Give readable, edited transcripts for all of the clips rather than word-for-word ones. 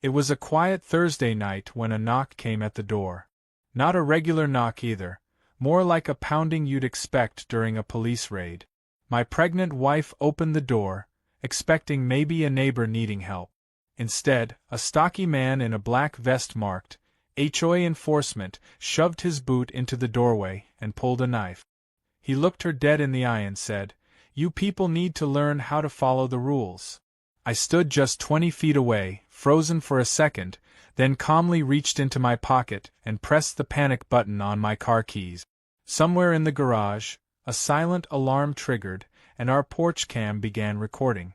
It was a quiet Thursday night when a knock came at the door. Not a regular knock either, more like a pounding you'd expect during a police raid. My pregnant wife opened the door, expecting maybe a neighbor needing help. Instead, a stocky man in a black vest marked HOA enforcement shoved his boot into the doorway and pulled a knife. He looked her dead in the eye and said, "You people need to learn how to follow the rules." I stood just 20 feet away, frozen for a second, then calmly reached into my pocket and pressed the panic button on my car keys. Somewhere in the garage, a silent alarm triggered, and our porch cam began recording.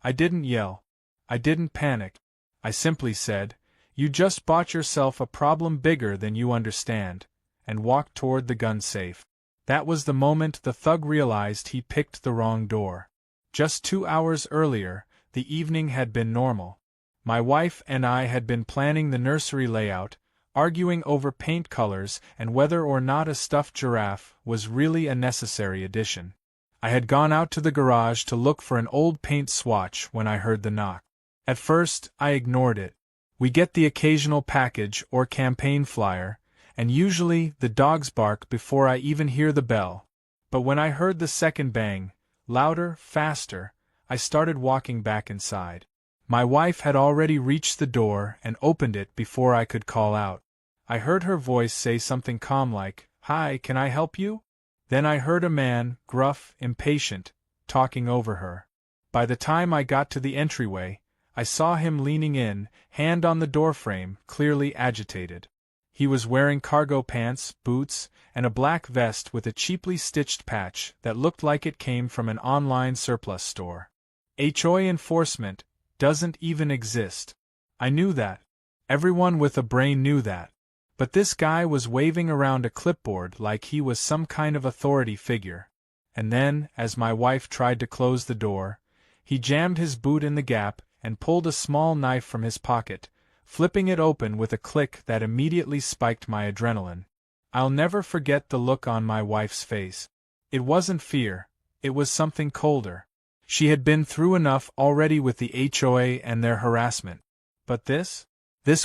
I didn't yell. I didn't panic. I simply said, "You just bought yourself a problem bigger than you understand," and walked toward the gun safe. That was the moment the thug realized he picked the wrong door. Just 2 hours earlier, the evening had been normal. My wife and I had been planning the nursery layout, arguing over paint colors and whether or not a stuffed giraffe was really a necessary addition. I had gone out to the garage to look for an old paint swatch when I heard the knock. At first, I ignored it. We get the occasional package or campaign flyer, and usually the dogs bark before I even hear the bell. But when I heard the second bang, louder, faster, I started walking back inside. My wife had already reached the door and opened it before I could call out. I heard her voice say something calm like, "Hi, can I help you?" Then I heard a man, gruff, impatient, talking over her. By the time I got to the entryway, I saw him leaning in, hand on the doorframe, clearly agitated. He was wearing cargo pants, boots, and a black vest with a cheaply stitched patch that looked like it came from an online surplus store. HOA enforcement doesn't even exist. I knew that. Everyone with a brain knew that. But this guy was waving around a clipboard like he was some kind of authority figure. And then, as my wife tried to close the door, he jammed his boot in the gap and pulled a small knife from his pocket, flipping it open with a click that immediately spiked my adrenaline. I'll never forget the look on my wife's face. It wasn't fear, it was something colder. She had been through enough already with the HOA and their harassment. But this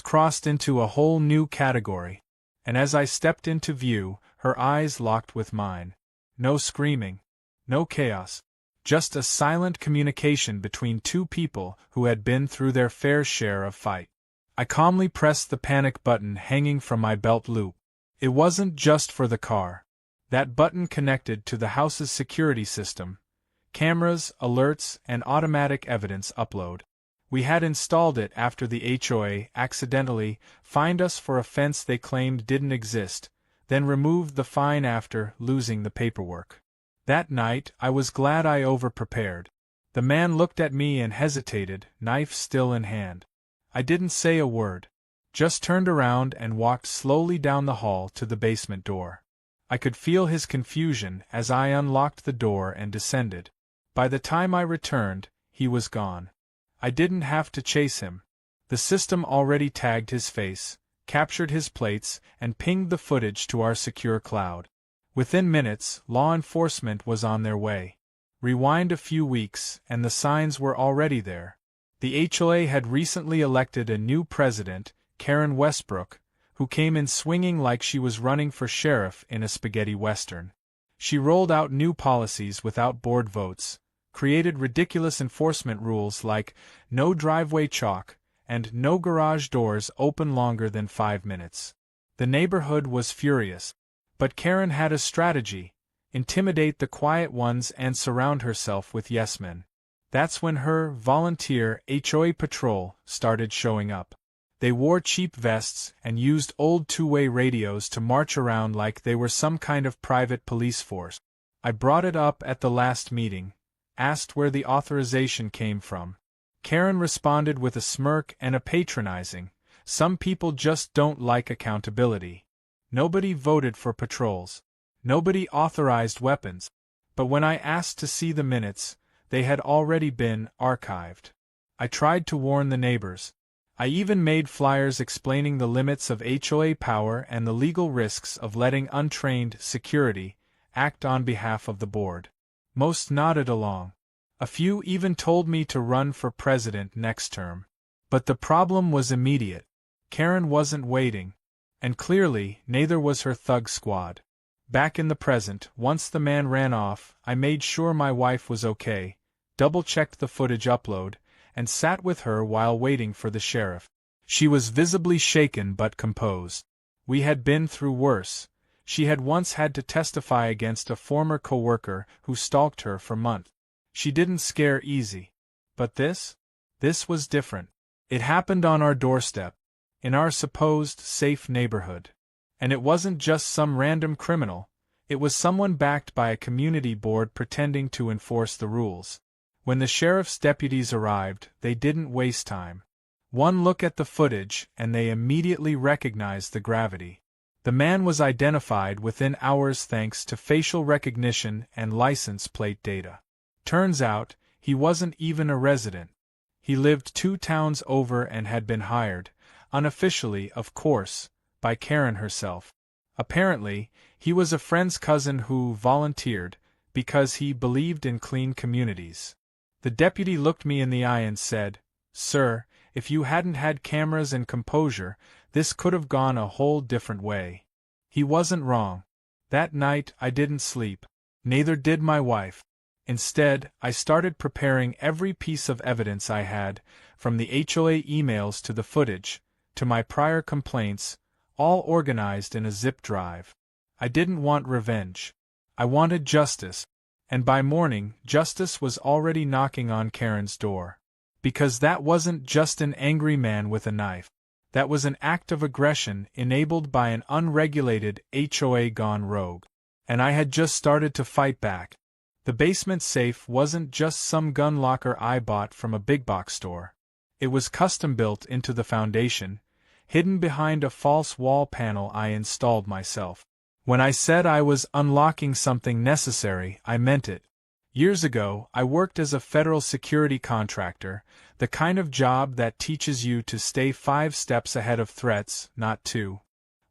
crossed into a whole new category. And as I stepped into view, her eyes locked with mine. No screaming. No chaos. Just a silent communication between two people who had been through their fair share of fight. I calmly pressed the panic button hanging from my belt loop. It wasn't just for the car. That button connected to the house's security system. Cameras, alerts, and automatic evidence upload. We had installed it after the HOA accidentally fined us for a fence they claimed didn't exist, then removed the fine after losing the paperwork. That night, I was glad I over-prepared. The man looked at me and hesitated, knife still in hand. I didn't say a word. Just turned around and walked slowly down the hall to the basement door. I could feel his confusion as I unlocked the door and descended. By the time I returned, he was gone. I didn't have to chase him. The system already tagged his face, captured his plates, and pinged the footage to our secure cloud. Within minutes, law enforcement was on their way. Rewind a few weeks, and the signs were already there. The HOA had recently elected a new president, Karen Westbrook, who came in swinging like she was running for sheriff in a spaghetti western. She rolled out new policies without board votes, created ridiculous enforcement rules like no driveway chalk and no garage doors open longer than 5 minutes. The neighborhood was furious. But Karen had a strategy: intimidate the quiet ones and surround herself with yes-men. That's when her volunteer HOA patrol started showing up. They wore cheap vests and used old two-way radios to march around like they were some kind of private police force. I brought it up at the last meeting, asked where the authorization came from. Karen responded with a smirk and a patronizing, "Some people just don't like accountability." Nobody voted for patrols. Nobody authorized weapons. But when I asked to see the minutes, they had already been archived. I tried to warn the neighbors. I even made flyers explaining the limits of HOA power and the legal risks of letting untrained security act on behalf of the board. Most nodded along. A few even told me to run for president next term. But the problem was immediate. Karen wasn't waiting. And clearly, neither was her thug squad. Back in the present, once the man ran off, I made sure my wife was okay, double-checked the footage upload, and sat with her while waiting for the sheriff. She was visibly shaken but composed. We had been through worse. She had once had to testify against a former coworker who stalked her for months. She didn't scare easy. But this? This was different. It happened on our doorstep, in our supposed safe neighborhood. And it wasn't just some random criminal, it was someone backed by a community board pretending to enforce the rules. When the sheriff's deputies arrived, they didn't waste time. One look at the footage and they immediately recognized the gravity. The man was identified within hours thanks to facial recognition and license plate data. Turns out, he wasn't even a resident. He lived 2 towns over and had been hired, unofficially of course, by Karen herself. Apparently, he was a friend's cousin who volunteered because he believed in clean communities. The deputy looked me in the eye and said, "Sir, if you hadn't had cameras and composure, this could have gone a whole different way." He wasn't wrong. That night I didn't sleep. Neither did my wife. Instead, I started preparing every piece of evidence I had, from the HOA emails to the footage, to my prior complaints, all organized in a zip drive. I didn't want revenge. I wanted justice. And by morning, justice was already knocking on Karen's door. Because that wasn't just an angry man with a knife. That was an act of aggression enabled by an unregulated HOA gone rogue. And I had just started to fight back. The basement safe wasn't just some gun locker I bought from a big box store. It was custom built into the foundation, hidden behind a false wall panel I installed myself. When I said I was unlocking something necessary, I meant it. Years ago, I worked as a federal security contractor, the kind of job that teaches you to stay 5 steps ahead of threats, not 2.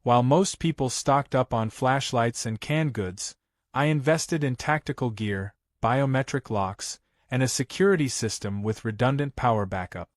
While most people stocked up on flashlights and canned goods, I invested in tactical gear, biometric locks, and a security system with redundant power backup.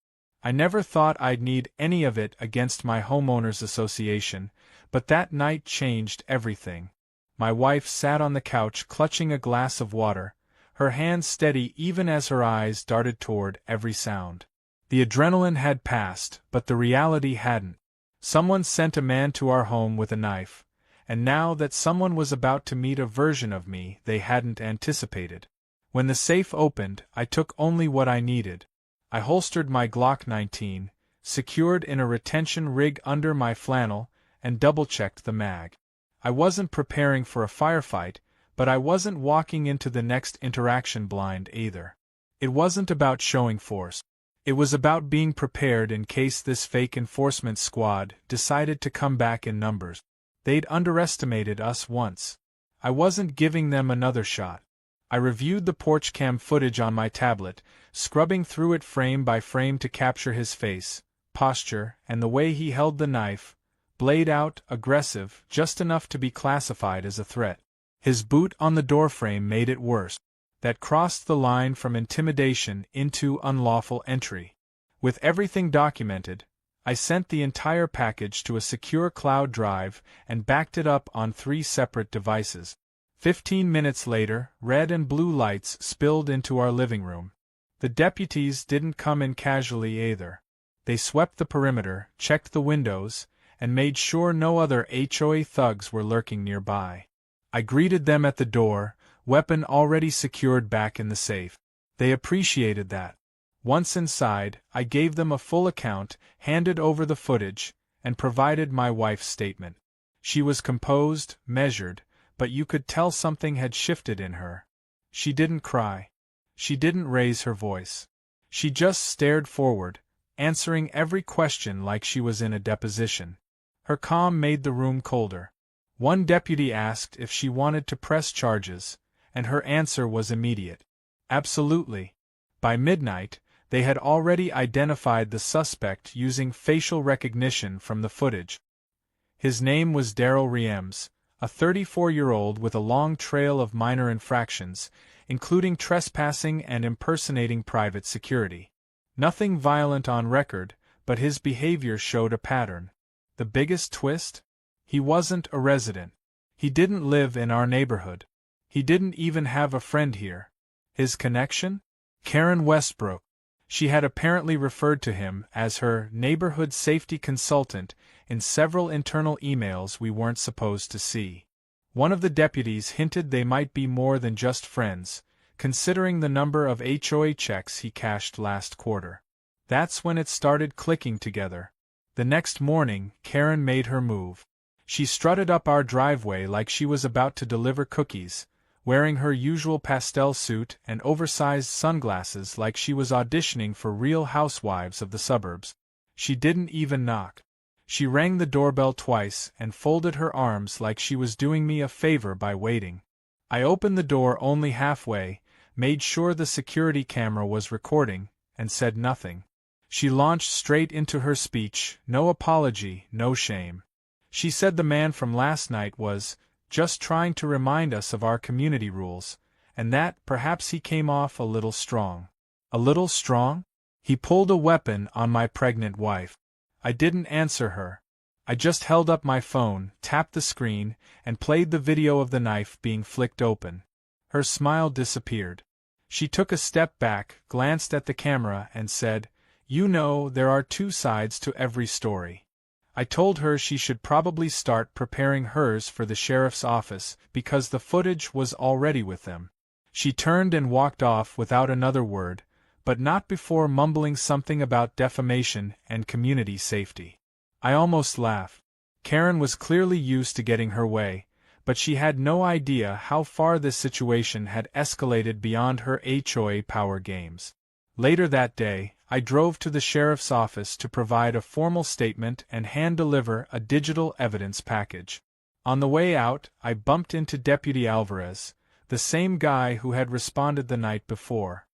I never thought I'd need any of it against my homeowners association, but that night changed everything. My wife sat on the couch clutching a glass of water, her hands steady even as her eyes darted toward every sound. The adrenaline had passed, but the reality hadn't. Someone sent a man to our home with a knife, and now that someone was about to meet a version of me they hadn't anticipated. When the safe opened, I took only what I needed. I holstered my Glock 19, secured in a retention rig under my flannel, and double-checked the mag. I wasn't preparing for a firefight, but I wasn't walking into the next interaction blind either. It wasn't about showing force. It was about being prepared in case this fake enforcement squad decided to come back in numbers. They'd underestimated us once. I wasn't giving them another shot. I reviewed the porch cam footage on my tablet, scrubbing through it frame by frame to capture his face, posture, and the way he held the knife, blade out, aggressive, just enough to be classified as a threat. His boot on the doorframe made it worse. That crossed the line from intimidation into unlawful entry. With everything documented, I sent the entire package to a secure cloud drive and backed it up on 3 separate devices. 15 minutes later, red and blue lights spilled into our living room. The deputies didn't come in casually either. They swept the perimeter, checked the windows, and made sure no other HOA thugs were lurking nearby. I greeted them at the door, weapon already secured back in the safe. They appreciated that. Once inside, I gave them a full account, handed over the footage, and provided my wife's statement. She was composed, measured, but you could tell something had shifted in her. She didn't cry. She didn't raise her voice. She just stared forward, answering every question like she was in a deposition. Her calm made the room colder. One deputy asked if she wanted to press charges, and her answer was immediate. Absolutely. By midnight, they had already identified the suspect using facial recognition from the footage. His name was Daryl Riems, a 34-year-old with a long trail of minor infractions, including trespassing and impersonating private security. Nothing violent on record, but his behavior showed a pattern. The biggest twist? He wasn't a resident. He didn't live in our neighborhood. He didn't even have a friend here. His connection? Karen Westbrook. She had apparently referred to him as her neighborhood safety consultant in several internal emails we weren't supposed to see. One of the deputies hinted they might be more than just friends, considering the number of HOA checks he cashed last quarter. That's when it started clicking together. The next morning, Karen made her move. She strutted up our driveway like she was about to deliver cookies, wearing her usual pastel suit and oversized sunglasses like she was auditioning for Real Housewives of the Suburbs. She didn't even knock. She rang the doorbell twice and folded her arms like she was doing me a favor by waiting. I opened the door only halfway, made sure the security camera was recording, and said nothing. She launched straight into her speech, no apology, no shame. She said the man from last night was just trying to remind us of our community rules, and that perhaps he came off a little strong. A little strong? He pulled a weapon on my pregnant wife. I didn't answer her. I just held up my phone, tapped the screen, and played the video of the knife being flicked open. Her smile disappeared. She took a step back, glanced at the camera, and said, "You know, there are two sides to every story." I told her she should probably start preparing hers for the sheriff's office because the footage was already with them. She turned and walked off without another word, but not before mumbling something about defamation and community safety. I almost laughed. Karen was clearly used to getting her way, but she had no idea how far this situation had escalated beyond her HOA power games. Later that day, I drove to the sheriff's office to provide a formal statement and hand-deliver a digital evidence package. On the way out, I bumped into Deputy Alvarez, the same guy who had responded the night before.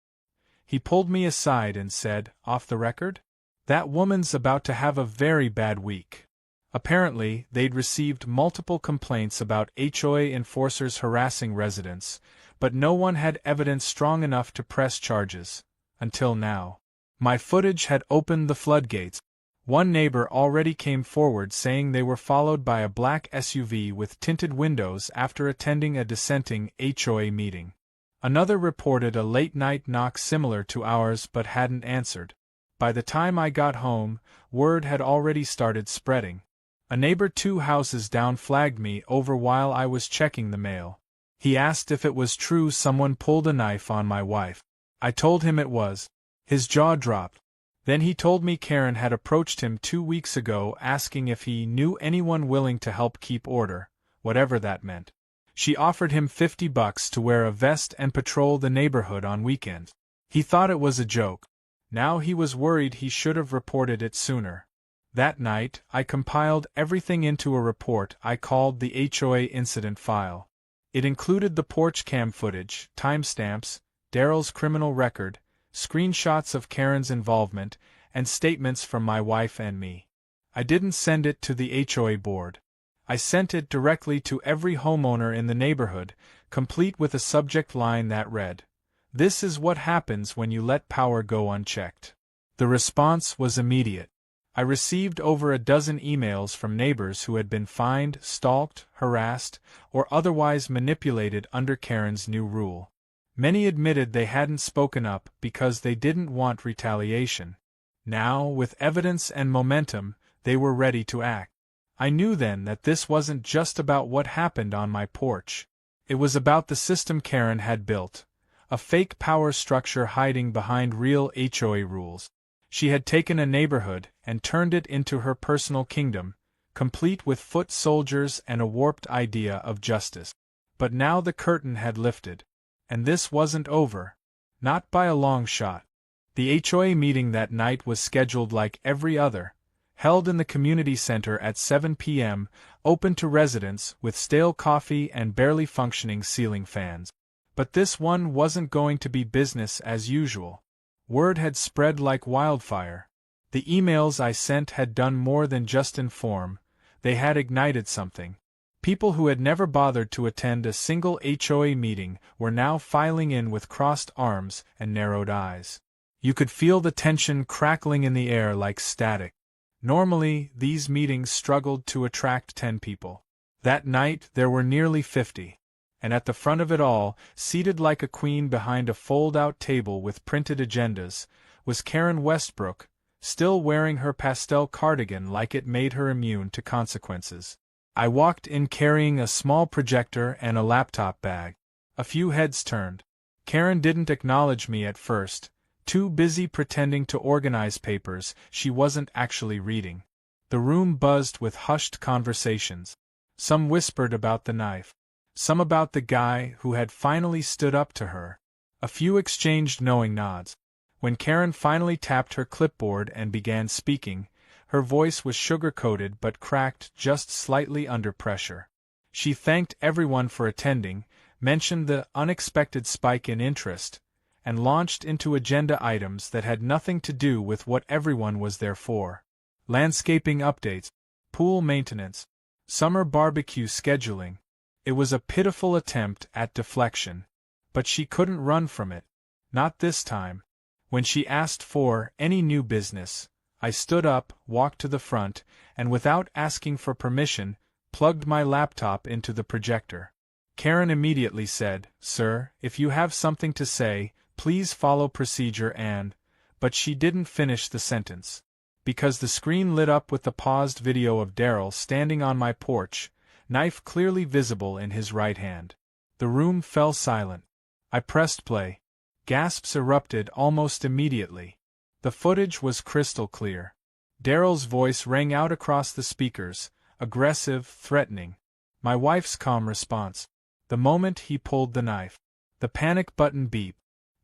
He pulled me aside and said, "Off the record? That woman's about to have a very bad week." Apparently, they'd received multiple complaints about HOA enforcers harassing residents, but no one had evidence strong enough to press charges. Until now. My footage had opened the floodgates. One neighbor already came forward saying they were followed by a black SUV with tinted windows after attending a dissenting HOA meeting. Another reported a late-night knock similar to ours but hadn't answered. By the time I got home, word had already started spreading. A neighbor 2 houses down flagged me over while I was checking the mail. He asked if it was true someone pulled a knife on my wife. I told him it was. His jaw dropped. Then he told me Karen had approached him 2 weeks ago asking if he knew anyone willing to help keep order, whatever that meant. She offered him $50 to wear a vest and patrol the neighborhood on weekends. He thought it was a joke. Now he was worried he should have reported it sooner. That night, I compiled everything into a report I called the HOA incident file. It included the porch cam footage, timestamps, Daryl's criminal record, screenshots of Karen's involvement, and statements from my wife and me. I didn't send it to the HOA board. I sent it directly to every homeowner in the neighborhood, complete with a subject line that read, "This is what happens when you let power go unchecked." The response was immediate. I received over a dozen emails from neighbors who had been fined, stalked, harassed, or otherwise manipulated under Karen's new rule. Many admitted they hadn't spoken up because they didn't want retaliation. Now, with evidence and momentum, they were ready to act. I knew then that this wasn't just about what happened on my porch. It was about the system Karen had built, a fake power structure hiding behind real HOA rules. She had taken a neighborhood and turned it into her personal kingdom, complete with foot soldiers and a warped idea of justice. But now the curtain had lifted. And this wasn't over. Not by a long shot. The HOA meeting that night was scheduled like every other, held in the community center at 7 p.m., open to residents with stale coffee and barely functioning ceiling fans. But this one wasn't going to be business as usual. Word had spread like wildfire. The emails I sent had done more than just inform, they had ignited something. People who had never bothered to attend a single HOA meeting were now filing in with crossed arms and narrowed eyes. You could feel the tension crackling in the air like static. Normally, these meetings struggled to attract 10 people. That night, there were nearly 50. And at the front of it all, seated like a queen behind a fold-out table with printed agendas, was Karen Westbrook, still wearing her pastel cardigan like it made her immune to consequences. I walked in carrying a small projector and a laptop bag. A few heads turned. Karen didn't acknowledge me at first, too busy pretending to organize papers she wasn't actually reading. The room buzzed with hushed conversations. Some whispered about the knife. Some about the guy who had finally stood up to her. A few exchanged knowing nods. When Karen finally tapped her clipboard and began speaking, her voice was sugar-coated but cracked just slightly under pressure. She thanked everyone for attending, mentioned the unexpected spike in interest, and launched into agenda items that had nothing to do with what everyone was there for. Landscaping updates, pool maintenance, summer barbecue scheduling. It was a pitiful attempt at deflection. But she couldn't run from it. Not this time. When she asked for any new business, I stood up, walked to the front, and without asking for permission, plugged my laptop into the projector. Karen immediately said, "Sir, if you have something to say, please follow procedure and—" But she didn't finish the sentence. Because the screen lit up with the paused video of Daryl standing on my porch, knife clearly visible in his right hand. The room fell silent. I pressed play. Gasps erupted almost immediately. The footage was crystal clear. Daryl's voice rang out across the speakers, aggressive, threatening. My wife's calm response. The moment he pulled the knife. The panic button beep.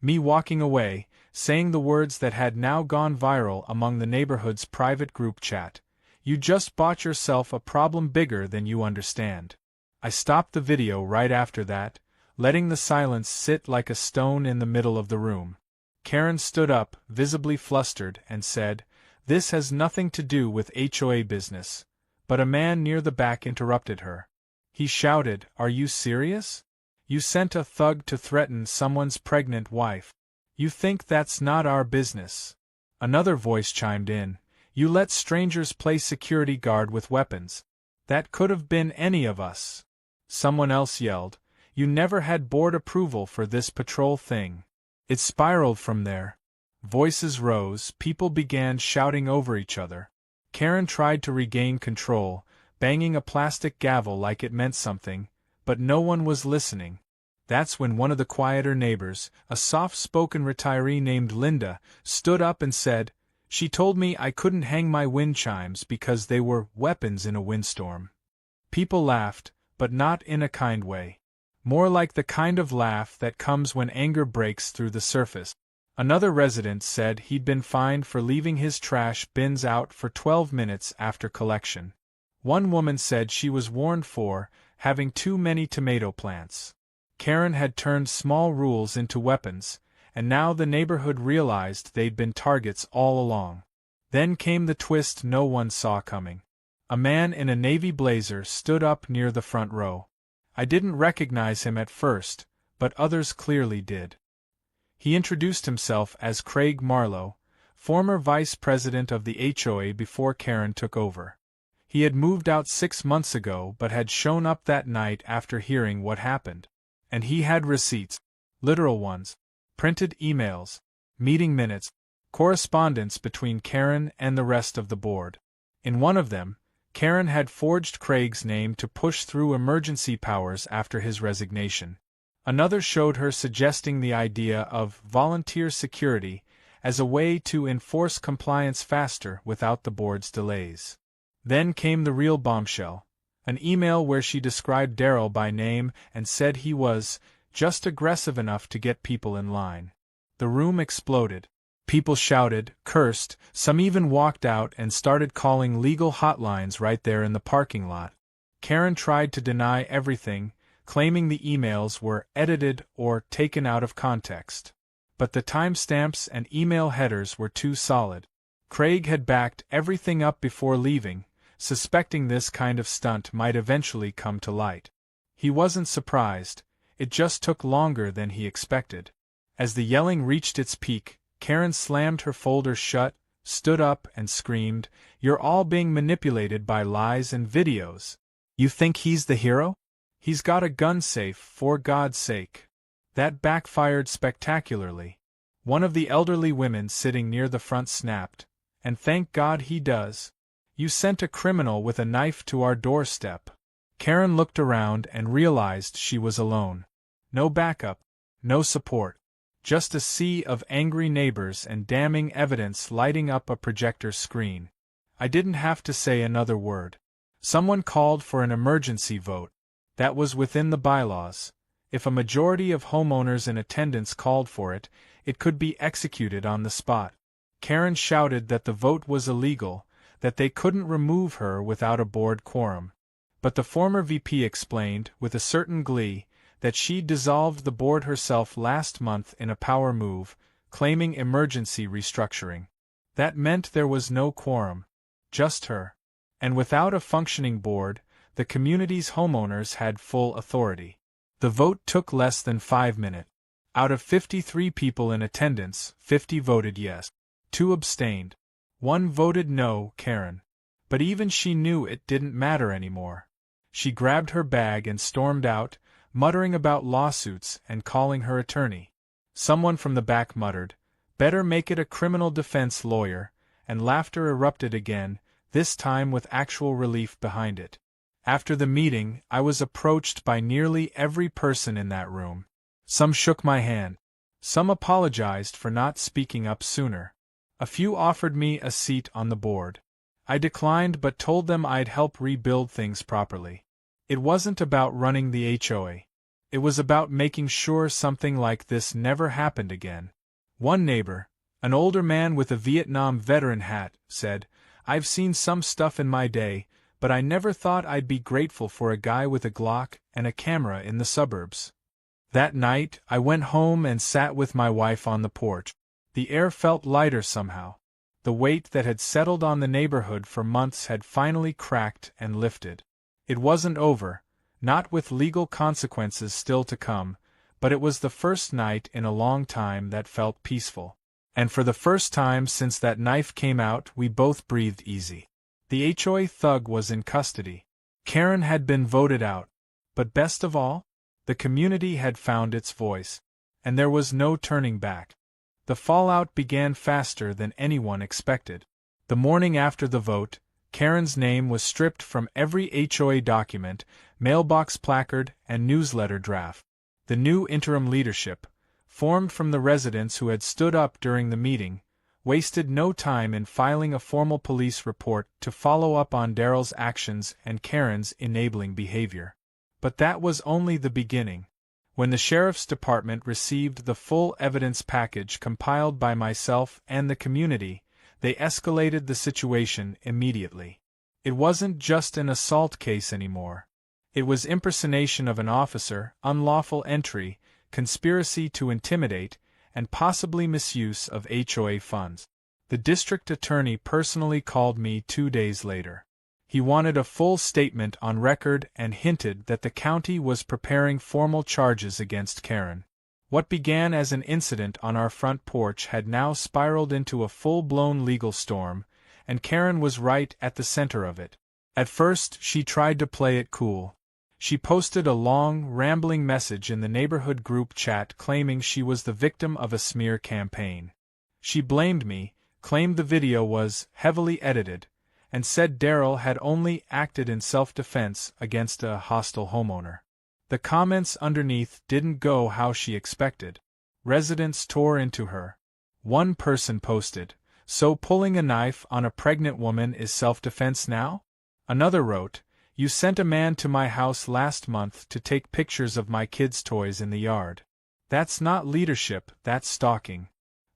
Me walking away, saying the words that had now gone viral among the neighborhood's private group chat. You just bought yourself a problem bigger than you understand. I stopped the video right after that, letting the silence sit like a stone in the middle of the room. Karen stood up, visibly flustered, and said, "This has nothing to do with HOA business." But a man near the back interrupted her. He shouted, "Are you serious? You sent a thug to threaten someone's pregnant wife. You think that's not our business?" Another voice chimed in. "You let strangers play security guard with weapons. That could have been any of us." Someone else yelled, "You never had board approval for this patrol thing." It spiraled from there. Voices rose, people began shouting over each other. Karen tried to regain control, banging a plastic gavel like it meant something, but no one was listening. That's when one of the quieter neighbors, a soft-spoken retiree named Linda, stood up and said, "She told me I couldn't hang my wind chimes because they were weapons in a windstorm." People laughed, but not in a kind way. More like the kind of laugh that comes when anger breaks through the surface. Another resident said he'd been fined for leaving his trash bins out for 12 minutes after collection. One woman said she was warned for having too many tomato plants. Karen had turned small rules into weapons, and now the neighborhood realized they'd been targets all along. Then came the twist no one saw coming. A man in a navy blazer stood up near the front row. I didn't recognize him at first, but others clearly did. He introduced himself as Craig Marlowe, former vice president of the HOA before Karen took over. He had moved out 6 months ago but had shown up that night after hearing what happened. And he had receipts, literal ones, printed emails, meeting minutes, correspondence between Karen and the rest of the board. In one of them, Karen had forged Craig's name to push through emergency powers after his resignation. Another showed her suggesting the idea of volunteer security as a way to enforce compliance faster without the board's delays. Then came the real bombshell. An email where she described Daryl by name and said he was just aggressive enough to get people in line. The room exploded. People shouted, cursed, some even walked out and started calling legal hotlines right there in the parking lot. Karen tried to deny everything, claiming the emails were edited or taken out of context. But the timestamps and email headers were too solid. Craig had backed everything up before leaving, suspecting this kind of stunt might eventually come to light. He wasn't surprised, it just took longer than he expected. As the yelling reached its peak, Karen slammed her folder shut, stood up, and screamed, "You're all being manipulated by lies and videos. You think he's the hero? He's got a gun safe, for God's sake." That backfired spectacularly. One of the elderly women sitting near the front snapped, "And thank God he does. You sent a criminal with a knife to our doorstep." Karen looked around and realized she was alone. No backup, no support. Just a sea of angry neighbors and damning evidence lighting up a projector screen. I didn't have to say another word. Someone called for an emergency vote. That was within the bylaws. If a majority of homeowners in attendance called for it, it could be executed on the spot. Karen shouted that the vote was illegal, that they couldn't remove her without a board quorum. But the former VP explained, with a certain glee, that she dissolved the board herself last month in a power move, claiming emergency restructuring. That meant there was no quorum. Just her. And without a functioning board, the community's homeowners had full authority. The vote took less than 5 minutes. Out of 53 people in attendance, 50 voted yes. 2 abstained. 1 voted no, Karen. But even she knew it didn't matter anymore. She grabbed her bag and stormed out, muttering about lawsuits and calling her attorney. Someone from the back muttered, "Better make it a criminal defense lawyer," and laughter erupted again, this time with actual relief behind it. After the meeting, I was approached by nearly every person in that room. Some shook my hand. Some apologized for not speaking up sooner. A few offered me a seat on the board. I declined but told them I'd help rebuild things properly. It wasn't about running the HOA. It was about making sure something like this never happened again. One neighbor, an older man with a Vietnam veteran hat, said, "I've seen some stuff in my day, but I never thought I'd be grateful for a guy with a Glock and a camera in the suburbs." That night, I went home and sat with my wife on the porch. The air felt lighter somehow. The weight that had settled on the neighborhood for months had finally cracked and lifted. It wasn't over, not with legal consequences still to come, but it was the first night in a long time that felt peaceful. And for the first time since that knife came out, we both breathed easy. The HOA thug was in custody. Karen had been voted out. But best of all, the community had found its voice. And there was no turning back. The fallout began faster than anyone expected. The morning after the vote, Karen's name was stripped from every HOA document, mailbox placard, and newsletter draft. The new interim leadership, formed from the residents who had stood up during the meeting, wasted no time in filing a formal police report to follow up on Daryl's actions and Karen's enabling behavior. But that was only the beginning. When the sheriff's department received the full evidence package compiled by myself and the community, they escalated the situation immediately. It wasn't just an assault case anymore. It was impersonation of an officer, unlawful entry, conspiracy to intimidate, and possibly misuse of HOA funds. The district attorney personally called me 2 days later. He wanted a full statement on record and hinted that the county was preparing formal charges against Karen. What began as an incident on our front porch had now spiraled into a full-blown legal storm, and Karen was right at the center of it. At first, she tried to play it cool. She posted a long, rambling message in the neighborhood group chat claiming she was the victim of a smear campaign. She blamed me, claimed the video was heavily edited, and said Daryl had only acted in self-defense against a hostile homeowner. The comments underneath didn't go how she expected. Residents tore into her. One person posted, "So pulling a knife on a pregnant woman is self-defense now?" Another wrote, "You sent a man to my house last month to take pictures of my kids' toys in the yard. That's not leadership, that's stalking."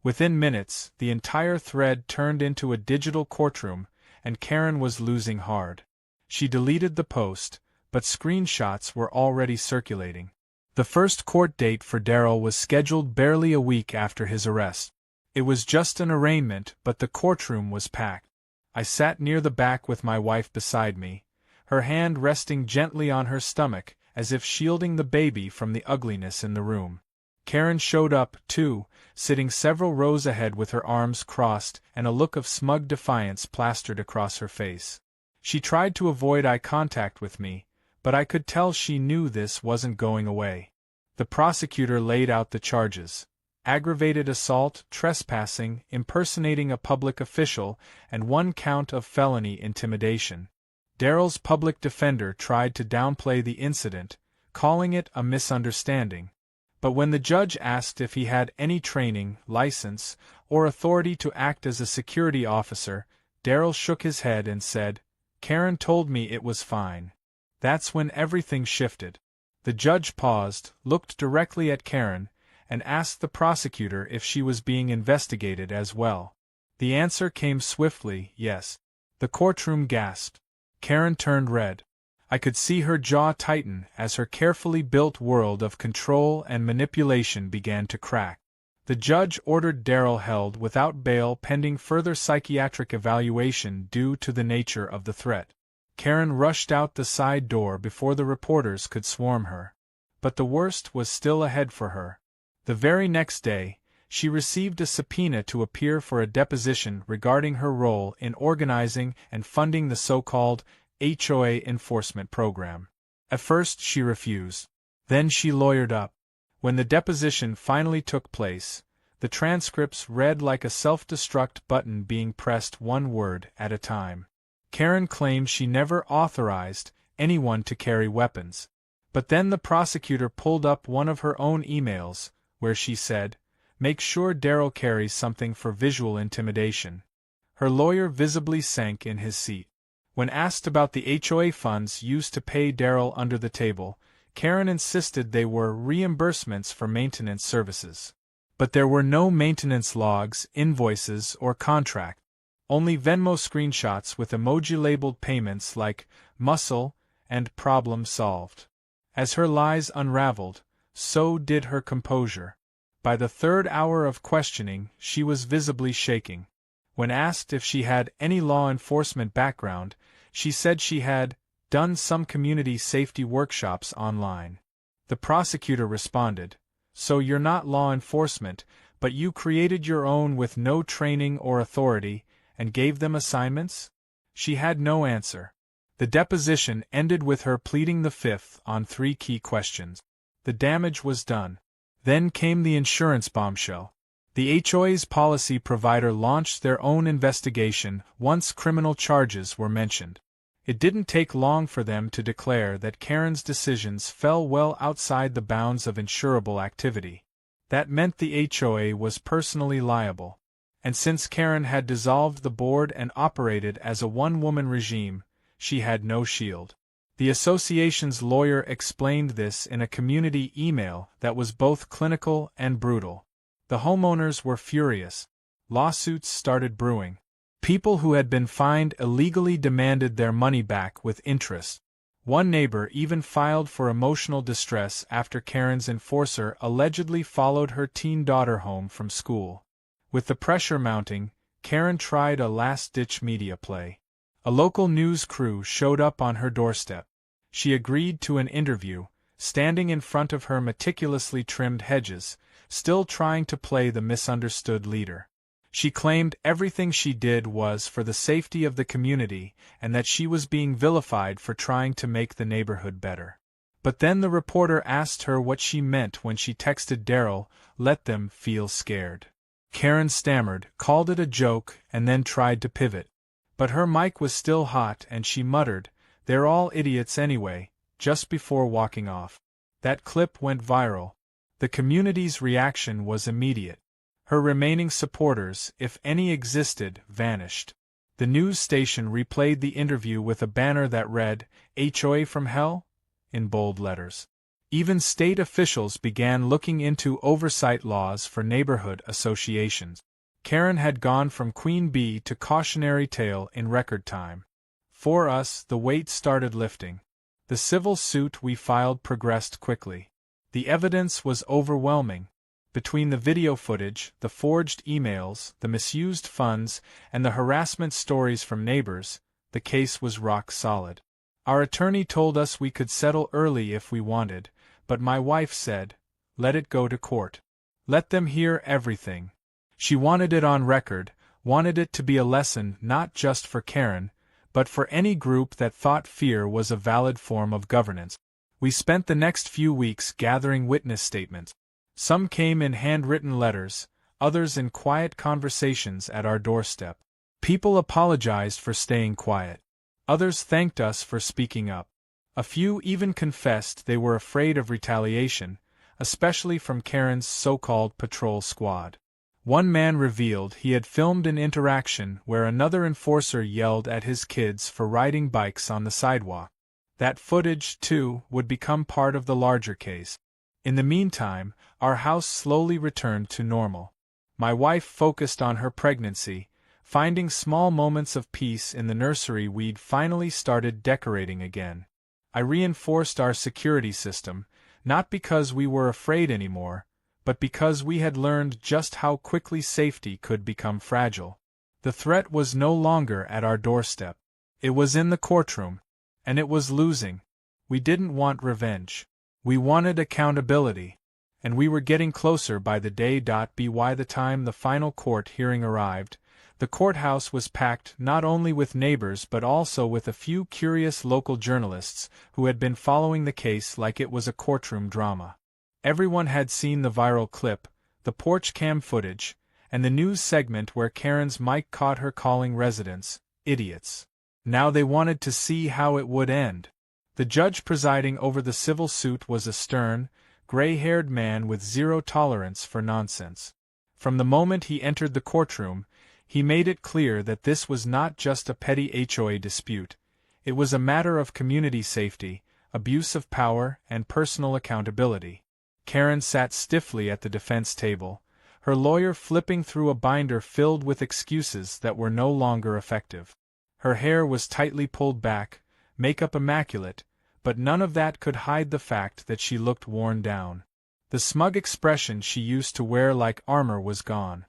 Within minutes, the entire thread turned into a digital courtroom, and Karen was losing hard. She deleted the post, but screenshots were already circulating. The first court date for Daryl was scheduled barely a week after his arrest. It was just an arraignment, but the courtroom was packed. I sat near the back with my wife beside me, her hand resting gently on her stomach, as if shielding the baby from the ugliness in the room. Karen showed up, too, sitting several rows ahead with her arms crossed and a look of smug defiance plastered across her face. She tried to avoid eye contact with me, but I could tell she knew this wasn't going away. The prosecutor laid out the charges: aggravated assault, trespassing, impersonating a public official, and 1 count of felony intimidation. Daryl's public defender tried to downplay the incident, calling it a misunderstanding. But when the judge asked if he had any training, license, or authority to act as a security officer, Daryl shook his head and said, "Karen told me it was fine." That's when everything shifted. The judge paused, looked directly at Karen, and asked the prosecutor if she was being investigated as well. The answer came swiftly, yes. The courtroom gasped. Karen turned red. I could see her jaw tighten as her carefully built world of control and manipulation began to crack. The judge ordered Daryl held without bail pending further psychiatric evaluation due to the nature of the threat. Karen rushed out the side door before the reporters could swarm her. But the worst was still ahead for her. The very next day, she received a subpoena to appear for a deposition regarding her role in organizing and funding the so-called HOA enforcement program. At first she refused. Then she lawyered up. When the deposition finally took place, the transcripts read like a self-destruct button being pressed 1 word at a time. Karen claimed she never authorized anyone to carry weapons. But then the prosecutor pulled up one of her own emails, where she said, "Make sure Daryl carries something for visual intimidation." Her lawyer visibly sank in his seat. When asked about the HOA funds used to pay Daryl under the table, Karen insisted they were reimbursements for maintenance services. But there were no maintenance logs, invoices, or contract. Only Venmo screenshots with emoji-labeled payments like "muscle" and "problem solved." As her lies unraveled, so did her composure. By the 3rd hour of questioning, she was visibly shaking. When asked if she had any law enforcement background, she said she had done some community safety workshops online. The prosecutor responded, "So you're not law enforcement, but you created your own with no training or authority, and gave them assignments?" She had no answer. The deposition ended with her pleading the fifth on 3 key questions. The damage was done. Then came the insurance bombshell. The HOA's policy provider launched their own investigation once criminal charges were mentioned. It didn't take long for them to declare that Karen's decisions fell well outside the bounds of insurable activity. That meant the HOA was personally liable. And since Karen had dissolved the board and operated as a one-woman regime, she had no shield. The association's lawyer explained this in a community email that was both clinical and brutal. The homeowners were furious. Lawsuits started brewing. People who had been fined illegally demanded their money back with interest. One neighbor even filed for emotional distress after Karen's enforcer allegedly followed her teen daughter home from school. With the pressure mounting, Karen tried a last-ditch media play. A local news crew showed up on her doorstep. She agreed to an interview, standing in front of her meticulously trimmed hedges, still trying to play the misunderstood leader. She claimed everything she did was for the safety of the community and that she was being vilified for trying to make the neighborhood better. But then the reporter asked her what she meant when she texted Daryl, "Let them feel scared." Karen stammered, called it a joke, and then tried to pivot. But her mic was still hot and she muttered, "They're all idiots anyway," just before walking off. That clip went viral. The community's reaction was immediate. Her remaining supporters, if any existed, vanished. The news station replayed the interview with a banner that read, "HOA from hell?" in bold letters. Even state officials began looking into oversight laws for neighborhood associations. Karen had gone from queen bee to cautionary tale in record time. For us, the weight started lifting. The civil suit we filed progressed quickly. The evidence was overwhelming. Between the video footage, the forged emails, the misused funds, and the harassment stories from neighbors, the case was rock solid. Our attorney told us we could settle early if we wanted, but my wife said, let it go to court. Let them hear everything. She wanted it on record, wanted it to be a lesson not just for Karen, but for any group that thought fear was a valid form of governance. We spent the next few weeks gathering witness statements. Some came in handwritten letters, others in quiet conversations at our doorstep. People apologized for staying quiet. Others thanked us for speaking up. A few even confessed they were afraid of retaliation, especially from Karen's so-called patrol squad. One man revealed he had filmed an interaction where another enforcer yelled at his kids for riding bikes on the sidewalk. That footage, too, would become part of the larger case. In the meantime, our house slowly returned to normal. My wife focused on her pregnancy, finding small moments of peace in the nursery. We'd finally started decorating again. I reinforced our security system, not because we were afraid anymore, but because we had learned just how quickly safety could become fragile. The threat was no longer at our doorstep. It was in the courtroom, and it was losing. We didn't want revenge. We wanted accountability, and we were getting closer by the day. By the time the final court hearing arrived, the courthouse was packed not only with neighbors but also with a few curious local journalists who had been following the case like it was a courtroom drama. Everyone had seen the viral clip, the porch cam footage, and the news segment where Karen's mic caught her calling residents idiots. Now they wanted to see how it would end. The judge presiding over the civil suit was a stern, gray-haired man with zero tolerance for nonsense. From the moment he entered the courtroom, he made it clear that this was not just a petty HOA dispute. It was a matter of community safety, abuse of power, and personal accountability. Karen sat stiffly at the defense table, her lawyer flipping through a binder filled with excuses that were no longer effective. Her hair was tightly pulled back, makeup immaculate, but none of that could hide the fact that she looked worn down. The smug expression she used to wear like armor was gone.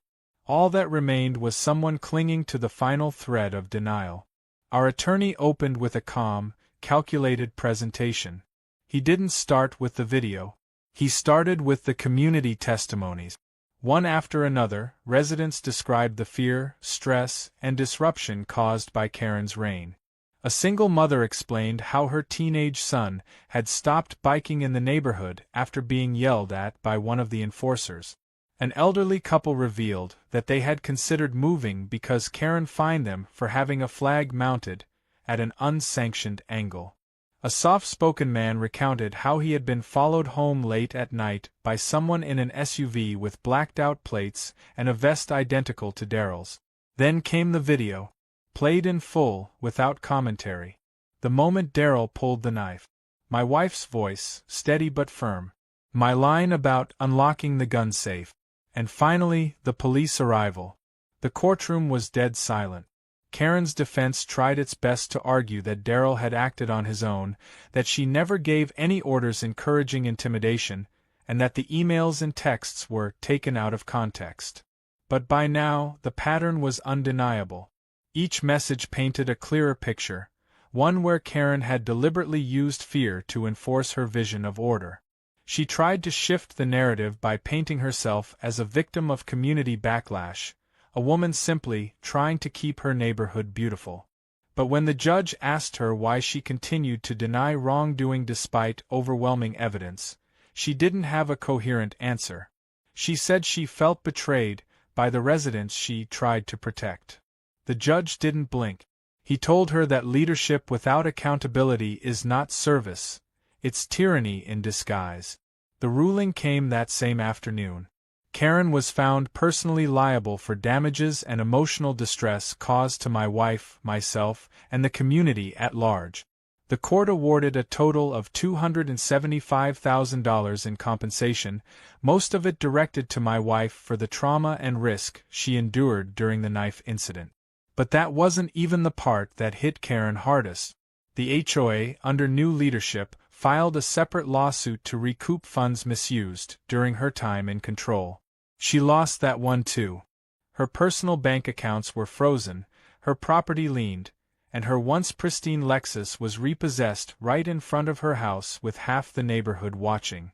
All that remained was someone clinging to the final thread of denial. Our attorney opened with a calm, calculated presentation. He didn't start with the video. He started with the community testimonies. One after another, residents described the fear, stress, and disruption caused by Karen's reign. A single mother explained how her teenage son had stopped biking in the neighborhood after being yelled at by one of the enforcers. An elderly couple revealed that they had considered moving because Karen fined them for having a flag mounted at an unsanctioned angle. A soft-spoken man recounted how he had been followed home late at night by someone in an SUV with blacked-out plates and a vest identical to Daryl's. Then came the video, played in full, without commentary. The moment Daryl pulled the knife. My wife's voice, steady but firm. My line about unlocking the gun safe. And finally, the police arrival. The courtroom was dead silent. Karen's defense tried its best to argue that Daryl had acted on his own, that she never gave any orders encouraging intimidation, and that the emails and texts were taken out of context. But by now, the pattern was undeniable. Each message painted a clearer picture, one where Karen had deliberately used fear to enforce her vision of order. She tried to shift the narrative by painting herself as a victim of community backlash, a woman simply trying to keep her neighborhood beautiful. But when the judge asked her why she continued to deny wrongdoing despite overwhelming evidence, she didn't have a coherent answer. She said she felt betrayed by the residents she tried to protect. The judge didn't blink. He told her that leadership without accountability is not service, it's tyranny in disguise. The ruling came that same afternoon. Karen was found personally liable for damages and emotional distress caused to my wife, myself, and the community at large. The court awarded a total of $275,000 in compensation, most of it directed to my wife for the trauma and risk she endured during the knife incident. But that wasn't even the part that hit Karen hardest. The HOA, under new leadership, filed a separate lawsuit to recoup funds misused during her time in control. She lost that one too. Her personal bank accounts were frozen, her property liened, and her once pristine Lexus was repossessed right in front of her house with half the neighborhood watching.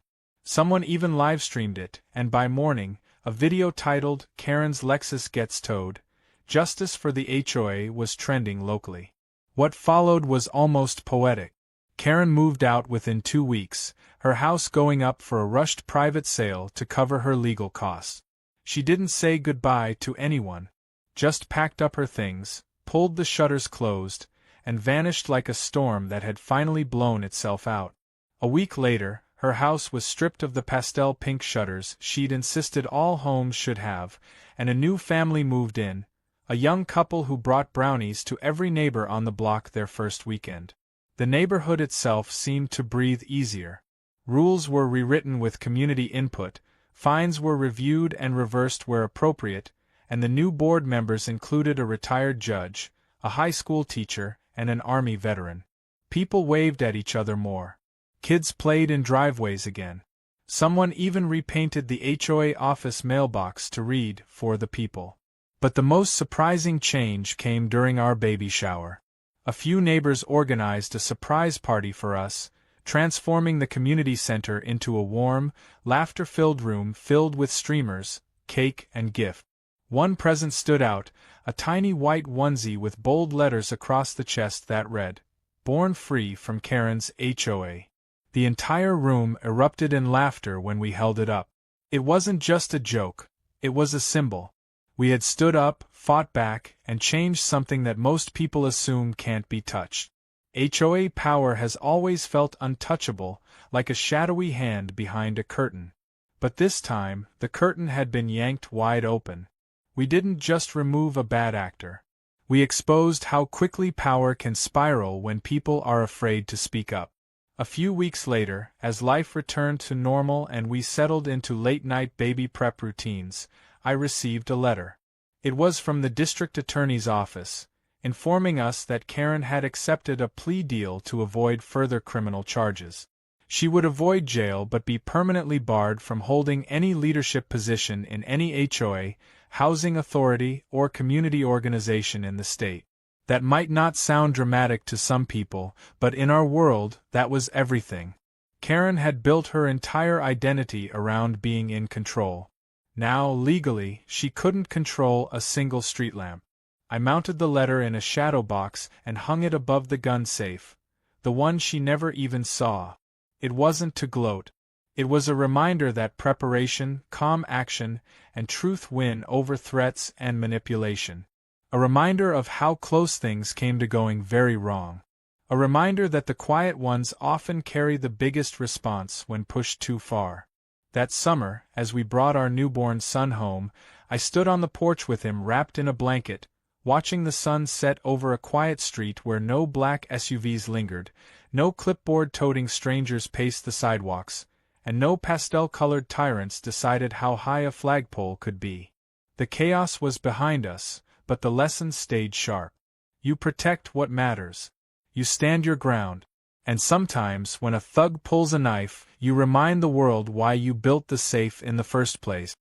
Someone even live-streamed it, and by morning, a video titled, "Karen's Lexus Gets Towed, Justice for the HOA" was trending locally. What followed was almost poetic. Karen moved out within 2 weeks, her house going up for a rushed private sale to cover her legal costs. She didn't say goodbye to anyone, just packed up her things, pulled the shutters closed, and vanished like a storm that had finally blown itself out. A week later, her house was stripped of the pastel pink shutters she'd insisted all homes should have, and a new family moved in, a young couple who brought brownies to every neighbor on the block their first weekend. The neighborhood itself seemed to breathe easier. Rules were rewritten with community input, fines were reviewed and reversed where appropriate, and the new board members included a retired judge, a high school teacher, and an Army veteran. People waved at each other more. Kids played in driveways again. Someone even repainted the HOA office mailbox to read, "For the People." But the most surprising change came during our baby shower. A few neighbors organized a surprise party for us, transforming the community center into a warm, laughter-filled room filled with streamers, cake, and gift. One present stood out, a tiny white onesie with bold letters across the chest that read, "Born Free from Karen's HOA." The entire room erupted in laughter when we held it up. It wasn't just a joke, it was a symbol. We had stood up, fought back, and changed something that most people assume can't be touched. HOA power has always felt untouchable, like a shadowy hand behind a curtain. But this time, the curtain had been yanked wide open. We didn't just remove a bad actor. We exposed how quickly power can spiral when people are afraid to speak up. A few weeks later, as life returned to normal and we settled into late-night baby prep routines, I received a letter. It was from the district attorney's office, informing us that Karen had accepted a plea deal to avoid further criminal charges. She would avoid jail but be permanently barred from holding any leadership position in any HOA, housing authority, or community organization in the state. That might not sound dramatic to some people, but in our world, that was everything. Karen had built her entire identity around being in control. Now, legally, she couldn't control a single street lamp. I mounted the letter in a shadow box and hung it above the gun safe, the one she never even saw. It wasn't to gloat. It was a reminder that preparation, calm action, and truth win over threats and manipulation. A reminder of how close things came to going very wrong. A reminder that the quiet ones often carry the biggest response when pushed too far. That summer, as we brought our newborn son home, I stood on the porch with him wrapped in a blanket, watching the sun set over a quiet street where no black SUVs lingered, no clipboard-toting strangers paced the sidewalks, and no pastel-colored tyrants decided how high a flagpole could be. The chaos was behind us, but the lesson stayed sharp. You protect what matters. You stand your ground. And sometimes, when a thug pulls a knife, you remind the world why you built the safe in the first place.